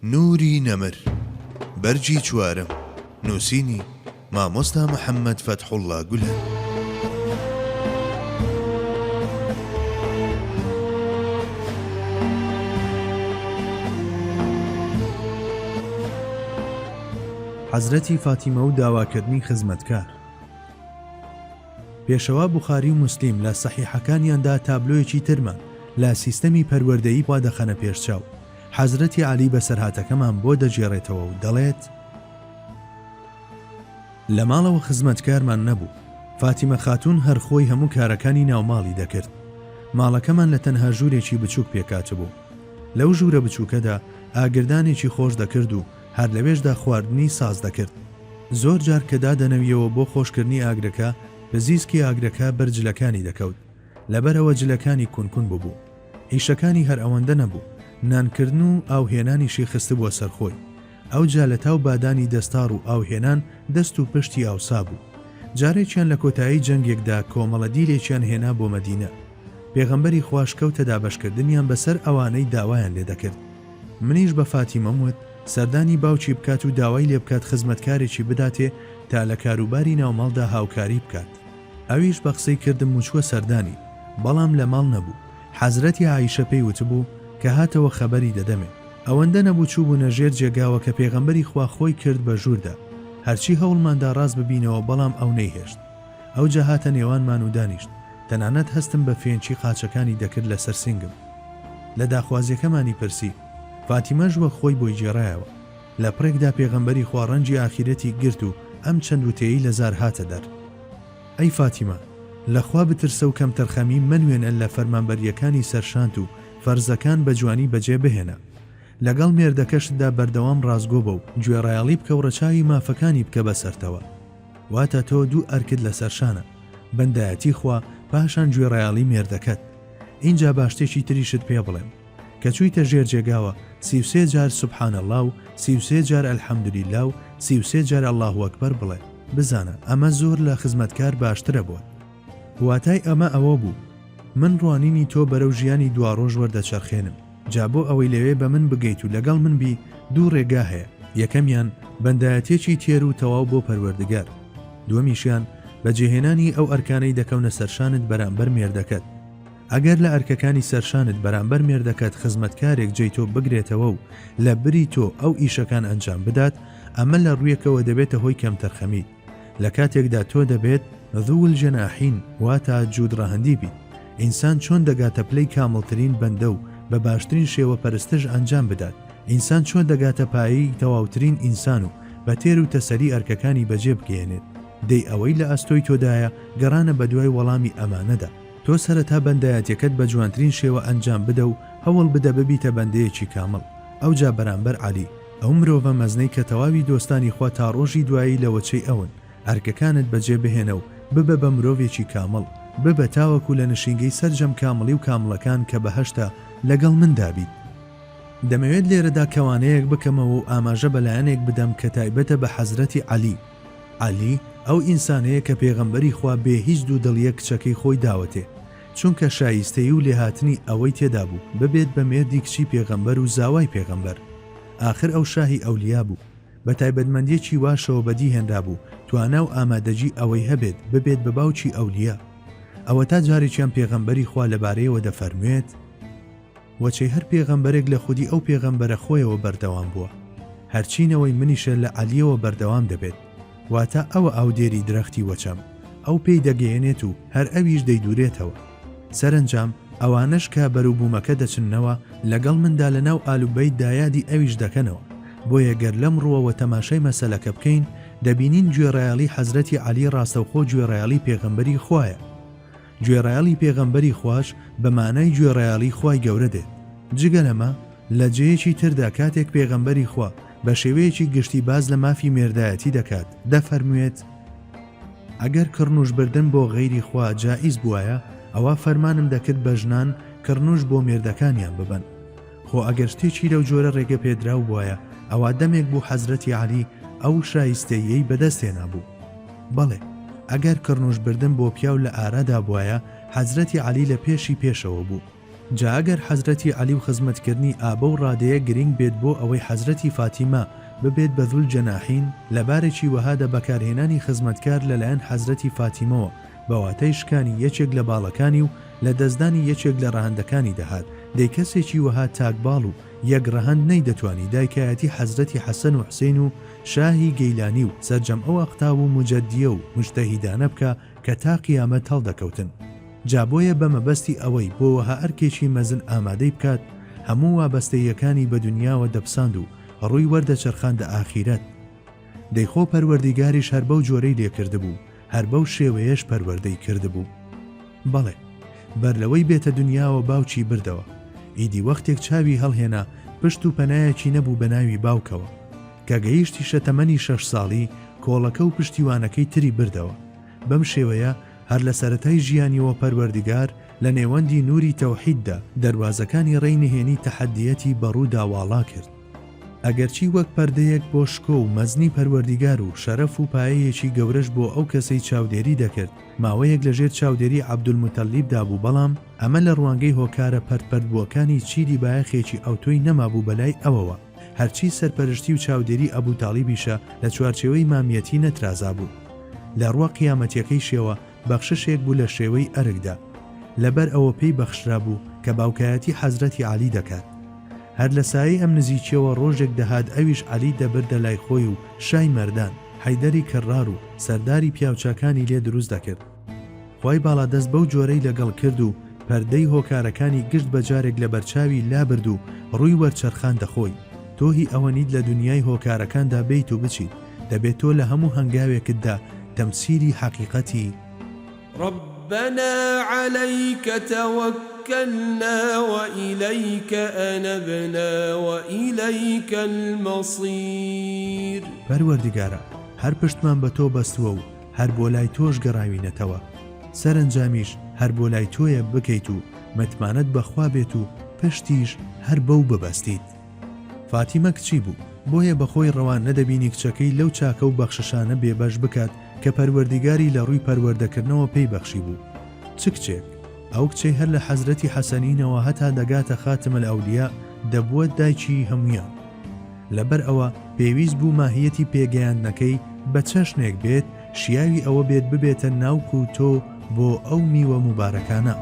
نوری نەمر بەرجی چوارم نووسینی مامۆستا محەممەد فەتحوڵڵا گولان. حەزرەتی فاتیمە و داواکردنی خزمەتکار. پێشەوا بوخاری و موسلیم لە سەحیحەکانیاندا تابلۆیەکی ترمان لە سیستەمی پەروەردەیی وا دەخەنە پێشچاو. حەزرەتی عەلی بەسەرهاتەکەمان بۆ دەجێڕێتەوە و دەڵێت لە ماڵەوە خزمەتکارمان نەبوو. فاتیمە خاتون هەر خۆی هەموو کارەکانی ناوماڵی دەکرد. ماڵەکەمان لە تەنها ژوورێکی بچووک پێکاتبوو. لەو ژوورە بچووکەدا ئاگردانێکی خۆش دەکرد و هەر لەوێشدا خواردنی ساز دەکرد. زۆر جار کە دادەنەویەوە بۆ خۆشکردنی ئاگرەکە بەزیسکی ئاگرەکە بەرجلەکانی دەکەوت. لەبەرەوە جلەکانی کونکون ببوو. ئیشەکانی هەر ئەوەندە نەبوو، نانکردن و ئاوهێنانیشی خست بووە سەرخۆی. ئەو جا لە تاو بادانی دەستار و ئاوهێنان دەست و پشتی ئاوسا بوو. جارێکیان لە کۆتایی جەنگێکدا کۆمەڵە دیلێکیان هێنا بۆ مەدینە. پێغەمبەری خوش کەوتە دابەشکردنیان بەسەر ئەوانەی داوایان لێ دەکرد. منیش بە فاتیمەم وت سەردانی باوکی بکات و داوای لێ بکات خزمەتکارێکی بداتێ تا لە کاروباری ناوماڵدا هاوکاری بکات. ئەویش بە قسەی کردم وچووە سەردانی، بەڵام لە ماڵ نەبوو. حەزرەتی عایشە پێی وتبوو کە هاتەوە خەبەری دەدەمێ. ئەوەندە نەبوو چوو بوو نەژێر جێگاوە کە پێغەمبەری خوا خۆی کرد بە ژووردا. هەرچی هەوڵماندا ڕاست ببینەوە بەڵام ئەو نەیهێشت. ئەو جا هاتە نێوانمان و دانیشت. تەنانەت هەستم بە فێنچی قاچەکانی دەکرد لەسەر سنگم. لە داخوازیەکەمانی پرسی. فاتیمەش وە خۆی بۆی جێڕایەوە. لە پڕێکدا پێغەمبەری خوا ڕەنجی ئاخیرەتی گرت و ئەم چەند وتەیەی لە زار هاتە دەر. ئەی فاتیمە، لەخوا بترسە و کەم تەرخەمی منوێنە لە فەرمانبەریەکانی سەرشانت و فەرزەکان بە جوانی بەجێ بهێنە. لەگەڵ مێردەکەشتدا بەردەوام ڕازگۆ بە و گوێڕایاڵی بکە و ڕەچاوی مافەکانی بکە بەسەرتەوە. واتە تۆ دوو ئەرکت لە سەرشانە، بەندایەتی خوا پاشان گوێڕایاڵی مێردەکەت. اینجا باشتێکی تریشت پێ بڵێم کە چوویتە ژێر جێگاوە 33 جار سوبحان الله و 33 جار الحەمدولیلا و 33 جار الله ئەکبەر بڵێ. بزانە ئەمە زۆر لە خزمەتکار باشترە بۆت. واتای ئەمە ئەوە بوو من ڕوانینی تۆ بەرەو ژیانی دواڕۆژ وەردەچەرخێنم. جا بۆ ئەوەی لەوێ بە من بگەیت و لەگەڵ من بی دوو ڕێگا هەیە. یەکەمیان بەندایەتێکی تێر و تەواو بۆ پەروەردگار. دووەمیشیان بەجێهێنانی ئەو ئەرکانەی دەکەونە سەرشانت بەرامبەر مێردەکەت. ئەگەر لە ئەرکەکانی سەرشانت بەرامبەر مێردەکەت خزمەتکارێک جێی تۆ بگرێتەوە و لە بری تۆ ئەو ئیشەکان ئەنجام بدات، ئەمە لە ڕوویەکەوە دەبێتە هۆی کەم تەرخەمی. لە کاتێکدا تۆ دەبێت ذوول جەناحین واتە جوود ڕەهەندی بیت. ئینسان چۆن دەگاتە پلەی کامڵترین بەندە و بە باشترین شێوە پەرستش ئەنجام بدات. ئینسان چۆن دەگاتە پایی تەواوترین ئینسان و بە تێر و تەسەری ئەرکەکانی بەجێ بگەێنێت. دەی ئەوەی لە ئەستۆی تۆدایە گەڕانە بە دوای وەڵامی ئەمانەدا. تۆ سەرەتا بەندایەتەکەت بە جوانترین شێوە ئەنجام بدە و هەوڵ بدە ببیتە بەندەیەکی کامڵ. ئەو جا بەرامبەر عەلی، ئەو مرۆڤە مەزنەی کە تەواوی دۆستانی خوا تا ڕۆژی دوایی لەوەچەی ئەون، ئەرکەکانت بەجێ بهێنە و ببە بە مرۆڤێکی کامڵ، ببە تاوەکو لە نشینگەی سەرجەم کامڵی و کامڵەکان کە بەهەشتا لەگەڵ مندا بیت. دەمەوێت لێرەدا کەوانەیەک بکەمەوە و ئاماژە بەلایەنێک بدەم کە تایبەتە بە حەزرەتی عەلی. عەلی ئەو ئینسانەیە کە پێغەمبەری خوا بێ هیچ دوو دڵیە کچەکەی خۆی داوەتێ، چونکە شایستەی و لێهاتنی ئەوەی تێدا بوو ببێت بە مێردی کچی پێغەمبەر و زاوای پێغەمبەر. ئاخر ئەو شاهی ئەولیا بوو، بە تایبەتمەندیەکی واشەوە بەدی هێنرا بوو توانە و ئامادەجی ئەوەی هەبێت ببێت بە باوکی ئەولیا. ئەوە تا جارێکیان پێغەمبەری خوا لەبارەیەوە دەفەرموێت وەچەی هەر پێغەمبەرێک لە خودی ئەو پێغەمبەرە خۆیەوە بەردەوام بووە، هەرچینەوەی منیشە لە عەلیەوە بەردەوام دەبێت. واتە ئەوە ئاودێری درەختی وەچەم، ئەو پێی دەگەیەنێت و هەر ئەویش دەیدورێتەوە. سەرنجام ئەوانش کە بەرووبوومەکە دەچنەوە لەگەڵ مندا لە ناو ئالوبەی دایادی ئەویش دەکەنەوە. بۆیە گەر لەم ڕووەوە تەماشای مەسەلەکە بکەین دەبینین گوێڕایاڵی حەزرەتی عەلی ڕاستەوخۆ گوێڕایاڵی پێغەمبەری خوایە. گوێڕایاڵی پێغەمبەری خوش بە مانای گوێڕایاڵی خوای گەورە دێت. جگە لەمە لە جێیەکی تردا کاتێک پێغەمبەری خوا بە شێوەیەکی گشتی باز لە مافی مێردایەتی دەکات دەفەرموێت ئەگەر کڕنوش بردن بۆ غەیری خوا جائیز بووایە ئەوە فەرمانم دەکرد بە ژنان کڕنوش بۆ مێردەکانیان ببەن. خۆ ئەگەر شتێکی لەو جۆرە ڕێگە پێدراو بووایە ئەوە دەمێک بوو حەزرەتی عەلی ئەو شایستەیەی بەدەستێنا بوو. بەڵێ ئەگەر کڕنوش بردن بۆ پیاو لە ئارادا بووایە حەزرەتی عەلی لە پێشی پێشەوە بوو. جا ئەگەر حەزرەتی عەلی و خزمەتکردنی ئابە و ڕادەیە گرنگ بێت بۆ ئەوەی حەزرەتی فاتیمە ببێت بە ذوول جەناحین لەبارێکی وەهادە بەکارهێنانی خزمەتکار لەلایەن حەزرەتی فاتیمەوە بەواتای شکانی یەکێک لە باڵەکانی و لە دەستدانی یەکێک لە ڕەهەندەکانی دەهات دەی کەسێکی وەها تاکباڵ و یەک ڕەهەند نەیدەتوانی دایکایەتی حەزرەتی حەسەن و حوسێن و شاهی گەیلانی و سەرجەم ئەو ئەقتاب و مجەدیە و مجتەهیدانە بکە کە تا قیامەت هەڵدەکەوتن. جا بۆیە بە مەبەستی ئەوەی بۆ وەها ئەرکێکی مەزن ئامادەی بکات هەموو وابەستەیەکانی بە دنیاوە دەپساند و ڕووی وەردەچەرخاندە ئاخیرەت. دەیخۆ پەروەردیگاریش هەر بەو جۆرەی لێکردبوو هەر بەو شێوەیەش پەروەردەی کردبوو. بەڵێ بەر لەوەی بێتە دنیاوە باوکی بردەوە ئیدی وەختێک چاوی هەڵهێنا پشت و پەنایەکی نەبوو بە ناوی باوکەوە کە گەیشتی شەتەمەنی 6 ساڵی کۆڵەکە و پشتیوانەکەی تری بردەوە. بەم شێوەیە هەر لە سەرەتای ژیانیەوە پەروەردیگار لە نێوەندی نووری تەوحیددا دەروازەکانی ڕێینهێنی تەحەدیەتی بەڕوودا واڵا کرد. ئەگەرچی وەک پەردەیەک بۆ شکۆ و مەزنی پەروەردیگار و شەرەف و پایەیەکی گەورەش بۆ ئەو کەسەی چاودێری دەکرد ماوەیەک لەژێر چاودێری عەبدولموتەلیبدا بوو، بەڵام ئەمە لە ڕوانگەی هۆکارە پەرپەردبووەکانی چیری بایەخێکی ئەوتۆی نەمابوو بەلای ئەوەوە هەرچی سەرپەرشتی و چاودێری ئەبوتالیبیشە لە چوارچێوەی مامیەتی نەترازا بوو. لە ڕوە قیامەتیەکەی شێوە بەخششێک بوو لە شێوەی ئەرکدا لەبەر ئەوە پێی بەخشرا بوو کە باوکایەتی حەزرەتی عەلی دەکات. هەر لە سایەی ئەم نزیکیەوە ڕۆژێک دەهات ئەویش عەلی دەبردە لای خۆی و شای مەردان حەیدەری کەڕار و سەرداری پیاوچاکانی لێ دروست دەکرد. خوای باڵادەست بەو جۆرەی لەگەڵ کرد و پەردەی هۆکارەکانی گشت بە جارێک لە بەرچاوی لابرد و ڕووی وەرچەرخاندە خۆی. تۆ هی ئەوە نیت لە دنیای هۆکارەکاندا بیت و بچیت، دەبێت تۆ لە هەموو هەنگاوێکتدا تەمسیری حەقیقەتی ربنا عليك توكلنا وإليك أنبنا وإليك المصير. پەروەردیگارە هەر پشتمان بە تۆ بەستووە و هەر بۆ لای تۆش گەڕاوینەتەوە، سەرنجامیش هەر بۆ لای تۆیە بکەیت و متمانەت بەخوا بێت و پشتیش هەر بەو ببەستیت. فاتیمە کچی بوو، بۆیە بەخۆی ڕەوان نەدەبینی کچەکەی لەو چاکە و بەخششانە بێبەش بکات کە پەروەردیگاری لە ڕووی پەروەردەکردنەوە پێی بەخشی بوو. چ کچێک؟ ئەو کچەی هەر لە حەزرەتی حەسەنینەوە هەتا دەگاتە خاتمە ئەولیا دەبووە دایکی هەمویان. لەبەر ئەوە پێویست بوو ماهیەتی پێگەیاندنەکەی بە چەشنێک بێت، شیاوی ئەوە بێت ببێتە ناوک و تۆ بۆ ئەو میوە مبارەکانە.